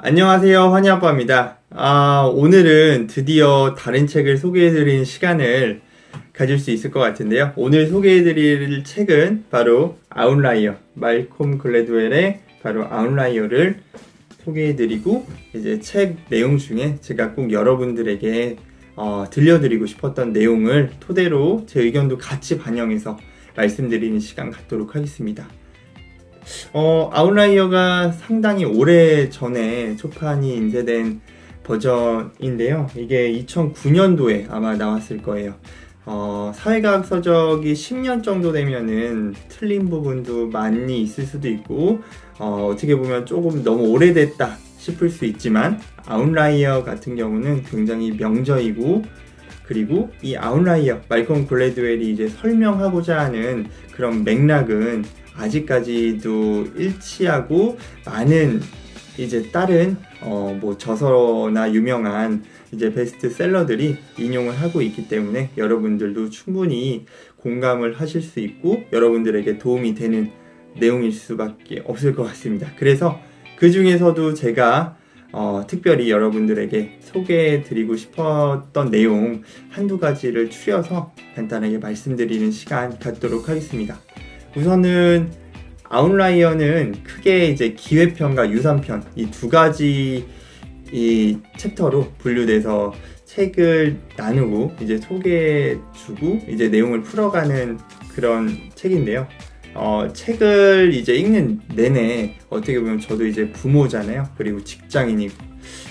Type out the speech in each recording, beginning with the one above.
안녕하세요, 환희아빠입니다. 오늘은 드디어 다른 책을 소개해드리는 시간을 가질 수 있을 것 같은데요. 오늘 소개해드릴 책은 바로 아웃라이어, 말콤 글래드웰의 바로 아웃라이어를 소개해드리고, 이제 책 내용 중에 제가 꼭 여러분들에게 들려드리고 싶었던 내용을 토대로 제 의견도 같이 반영해서 말씀드리는 시간 갖도록 하겠습니다. 아웃라이어가 상당히 오래 전에 초판이 인쇄된 버전인데요. 이게 2009년도에 아마 나왔을 거예요. 사회과학 서적이 10년 정도 되면은 틀린 부분도 많이 있을 수도 있고, 어떻게 보면 조금 너무 오래됐다 싶을 수 있지만, 아웃라이어 같은 경우는 굉장히 명저이고, 그리고 이 아웃라이어, 말콤 글래드웰이 이제 설명하고자 하는 그런 맥락은 아직까지도 일치하고, 많은 이제 다른 저서나 유명한 이제 베스트셀러들이 인용을 하고 있기 때문에 여러분들도 충분히 공감을 하실 수 있고 여러분들에게 도움이 되는 내용일 수밖에 없을 것 같습니다. 그래서 그 중에서도 제가 특별히 여러분들에게 소개해드리고 싶었던 내용 한두 가지를 추려서 간단하게 말씀드리는 시간 갖도록 하겠습니다. 우선은 아웃라이어는 크게 이제 기획편과 유산편 이 두 가지 이 챕터로 분류돼서 책을 나누고 이제 소개해주고 이제 내용을 풀어가는 그런 책인데요. 책을 이제 읽는 내내 어떻게 보면 저도 이제 부모잖아요. 그리고 직장인이고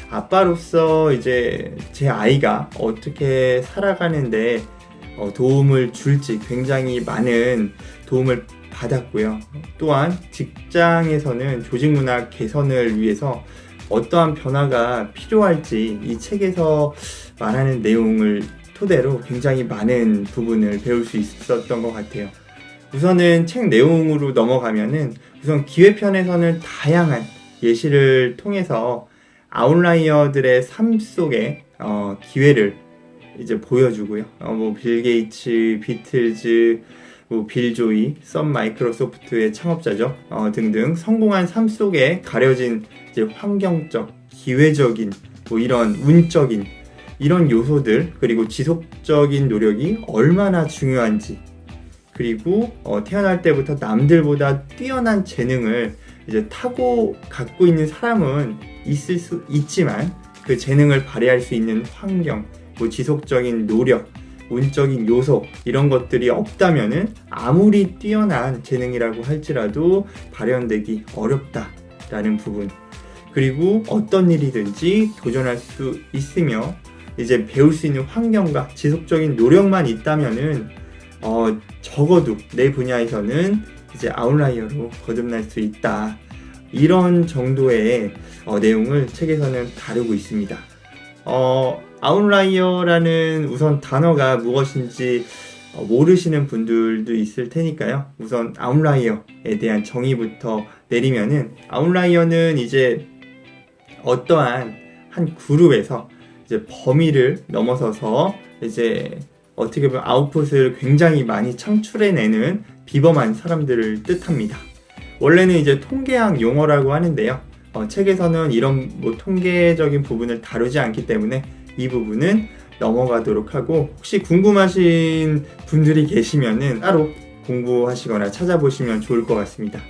아빠로서 이제 제 아이가 어떻게 살아가는데 도움을 줄지 굉장히 많은 도움을 받았고요. 또한 직장에서는 조직문화 개선을 위해서 어떠한 변화가 필요할지 이 책에서 말하는 내용을 토대로 굉장히 많은 부분을 배울 수 있었던 것 같아요. 우선은 책 내용으로 넘어가면은 우선 기획편에서는 다양한 예시를 통해서 아웃라이어들의 삶 속의 기회를 이제 보여주고요. 빌 게이츠, 비틀즈, 빌 조이, 선 마이크로소프트의 창업자죠. 등등 성공한 삶 속에 가려진 이제 환경적, 기회적인, 이런 운적인 이런 요소들, 그리고 지속적인 노력이 얼마나 중요한지, 그리고 태어날 때부터 남들보다 뛰어난 재능을 이제 타고 갖고 있는 사람은 있을 수 있지만 그 재능을 발휘할 수 있는 환경, 지속적인 노력, 운적인 요소 이런 것들이 없다면은 아무리 뛰어난 재능이라고 할지라도 발현되기 어렵다라는 부분, 그리고 어떤 일이든지 도전할 수 있으며 이제 배울 수 있는 환경과 지속적인 노력만 있다면은 적어도 내 분야에서는 이제 아웃라이어로 거듭날 수 있다, 이런 정도의 내용을 책에서는 다루고 있습니다. 아웃라이어라는 우선 단어가 무엇인지 모르시는 분들도 있을 테니까요. 우선 아웃라이어에 대한 정의부터 내리면은, 아웃라이어는 이제 어떠한 한 그룹에서 이제 범위를 넘어서서 이제 어떻게 보면 아웃풋을 굉장히 많이 창출해내는 비범한 사람들을 뜻합니다. 원래는 이제 통계학 용어라고 하는데요. 책에서는 이런 통계적인 부분을 다루지 않기 때문에 이 부분은 넘어가도록 하고, 혹시 궁금하신 분들이 계시면은 따로 공부하시거나 찾아보시면 좋을 것 같습니다.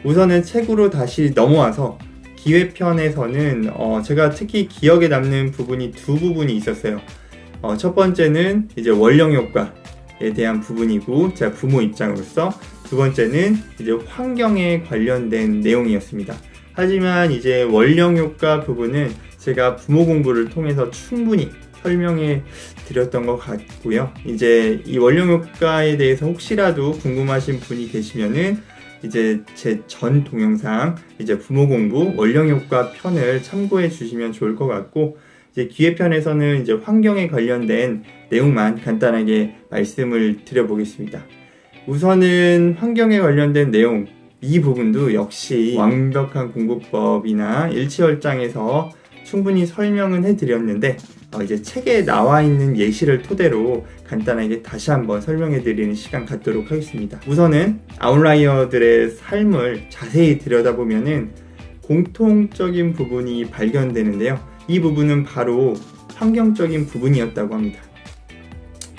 우선은 책으로 다시 넘어와서 기획편에서는 제가 특히 기억에 남는 부분이 두 부분이 있었어요. 첫 번째는 이제 원령 효과에 대한 부분이고, 제가 부모 입장으로서 두 번째는 이제 환경에 관련된 내용이었습니다. 하지만 이제 원령 효과 부분은 제가 부모 공부를 통해서 충분히 설명해 드렸던 것 같고요. 이제 이 원령 효과에 대해서 혹시라도 궁금하신 분이 계시면은 이제 제 전 동영상 이제 부모 공부 원령 효과 편을 참고해 주시면 좋을 것 같고, 이제 기획편에서는 이제 환경에 관련된 내용만 간단하게 말씀을 드려보겠습니다. 우선은 환경에 관련된 내용, 이 부분도 역시 완벽한 공부법이나 일치월장에서 충분히 설명은 해드렸는데, 이제 책에 나와 있는 예시를 토대로 간단하게 다시 한번 설명해 드리는 시간 갖도록 하겠습니다. 우선은 아웃라이어들의 삶을 자세히 들여다보면은 공통적인 부분이 발견되는데요. 이 부분은 바로 환경적인 부분이었다고 합니다.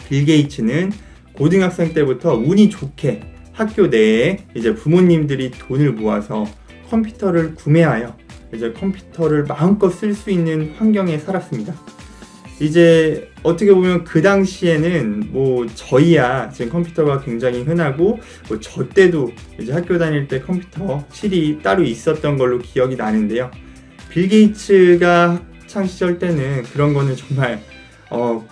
빌 게이츠는 고등학생 때부터 운이 좋게 학교 내에 이제 부모님들이 돈을 모아서 컴퓨터를 구매하여 이제 컴퓨터를 마음껏 쓸 수 있는 환경에 살았습니다. 이제 어떻게 보면 그 당시에는 뭐 저희야 지금 컴퓨터가 굉장히 흔하고 뭐 저 때도 이제 학교 다닐 때 컴퓨터실이 따로 있었던 걸로 기억이 나는데요. 빌 게이츠가 학창 시절 때는 그런 거는 정말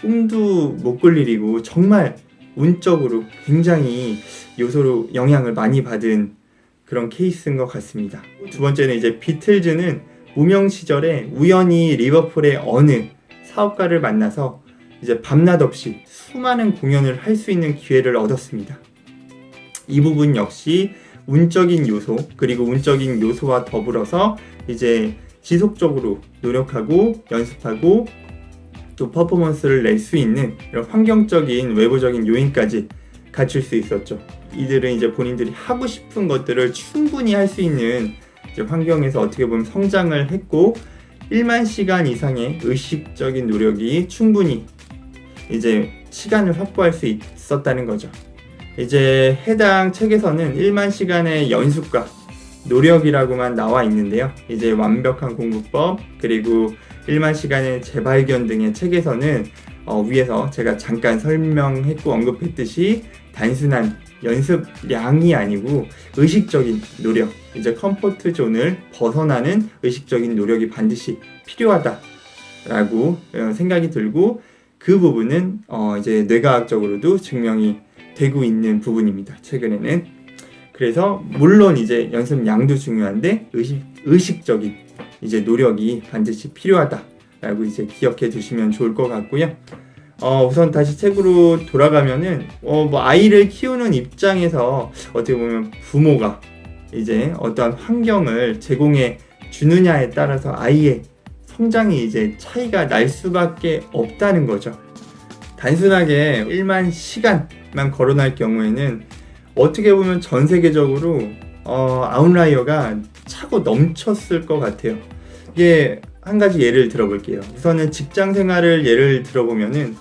꿈도 못 꿀 일이고 정말 운적으로 굉장히 요소로 영향을 많이 받은 그런 케이스인 것 같습니다. 두 번째는 이제 비틀즈는 무명 시절에 우연히 리버풀의 어느 사업가를 만나서 이제 밤낮 없이 수많은 공연을 할 수 있는 기회를 얻었습니다. 이 부분 역시 운적인 요소, 그리고 운적인 요소와 더불어서 이제 지속적으로 노력하고 연습하고 또 퍼포먼스를 낼 수 있는 이런 환경적인 외부적인 요인까지 갖출 수 있었죠. 이들은 이제 본인들이 하고 싶은 것들을 충분히 할 수 있는 이제 환경에서 어떻게 보면 성장을 했고 1만 시간 이상의 의식적인 노력이 충분히 이제 시간을 확보할 수 있었다는 거죠. 이제 해당 책에서는 1만 시간의 연습과 노력이라고만 나와 있는데요. 이제 완벽한 공부법 그리고 1만 시간의 재발견 등의 책에서는 위에서 제가 잠깐 설명했고 언급했듯이 단순한 연습량이 아니고 의식적인 노력, 이제 컴포트 존을 벗어나는 의식적인 노력이 반드시 필요하다라고 생각이 들고 그 부분은 이제 뇌과학적으로도 증명이 되고 있는 부분입니다. 최근에는. 그래서 물론 이제 연습량도 중요한데 의식적인 이제 노력이 반드시 필요하다라고 이제 기억해 두시면 좋을 것 같고요. 우선 다시 책으로 돌아가면은 뭐 아이를 키우는 입장에서 어떻게 보면 부모가 이제 어떠한 환경을 제공해 주느냐에 따라서 아이의 성장이 이제 차이가 날 수밖에 없다는 거죠. 단순하게 1만 시간만 거론할 경우에는 어떻게 보면 전 세계적으로 아웃라이어가 차고 넘쳤을 것 같아요. 이게 한 가지 예를 들어볼게요. 우선은 직장 생활을 예를 들어보면은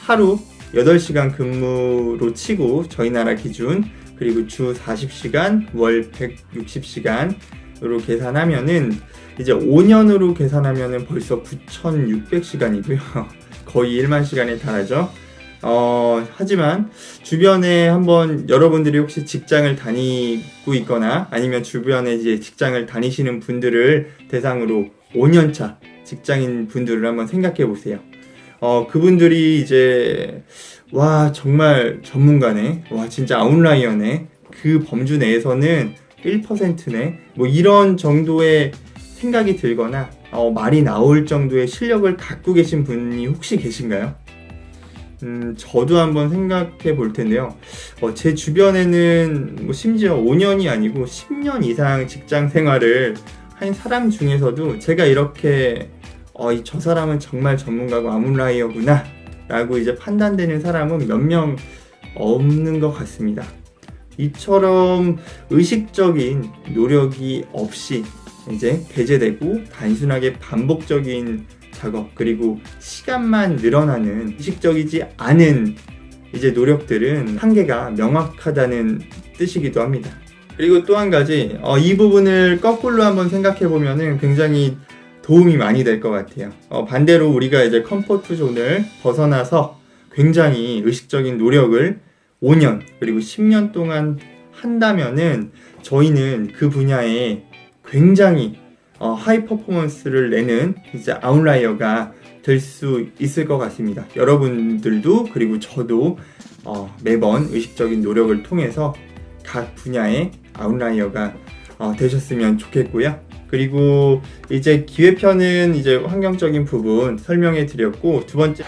하루 8시간 근무로 치고 저희 나라 기준 그리고 주 40시간 월 160시간으로 계산하면은 이제 5년으로 계산하면은 벌써 9,600시간이고요. 거의 1만 시간에 달하죠. 하지만 주변에 한번 여러분들이 혹시 직장을 다니고 있거나 아니면 주변에 이제 직장을 다니시는 분들을 대상으로 5년차 직장인 분들을 한번 생각해 보세요. 그분들이 이제 와 정말 전문가네, 와 진짜 아웃라이어네, 그 범주 내에서는 1%네, 뭐 이런 정도의 생각이 들거나 말이 나올 정도의 실력을 갖고 계신 분이 혹시 계신가요? 저도 한번 생각해 볼 텐데요. 제 주변에는 뭐 심지어 5년이 아니고 10년 이상 직장 생활을 한 사람 중에서도 제가 이렇게 저 사람은 정말 전문가고 아웃라이어구나 라고 이제 판단되는 사람은 몇 명 없는 것 같습니다. 이처럼 의식적인 노력이 없이 이제 배제되고 단순하게 반복적인 작업 그리고 시간만 늘어나는 의식적이지 않은 이제 노력들은 한계가 명확하다는 뜻이기도 합니다. 그리고 또 한 가지 이 부분을 거꾸로 한번 생각해 보면은 굉장히 도움이 많이 될 것 같아요. 반대로 우리가 이제 컴포트 존을 벗어나서 굉장히 의식적인 노력을 5년 그리고 10년 동안 한다면은 저희는 그 분야에 굉장히 하이 퍼포먼스를 내는 이제 아웃라이어가 될 수 있을 것 같습니다. 여러분들도 그리고 저도 매번 의식적인 노력을 통해서 각 분야의 아웃라이어가 되셨으면 좋겠고요. 그리고 이제 기회편은 이제 환경적인 부분 설명해 드렸고 두 번째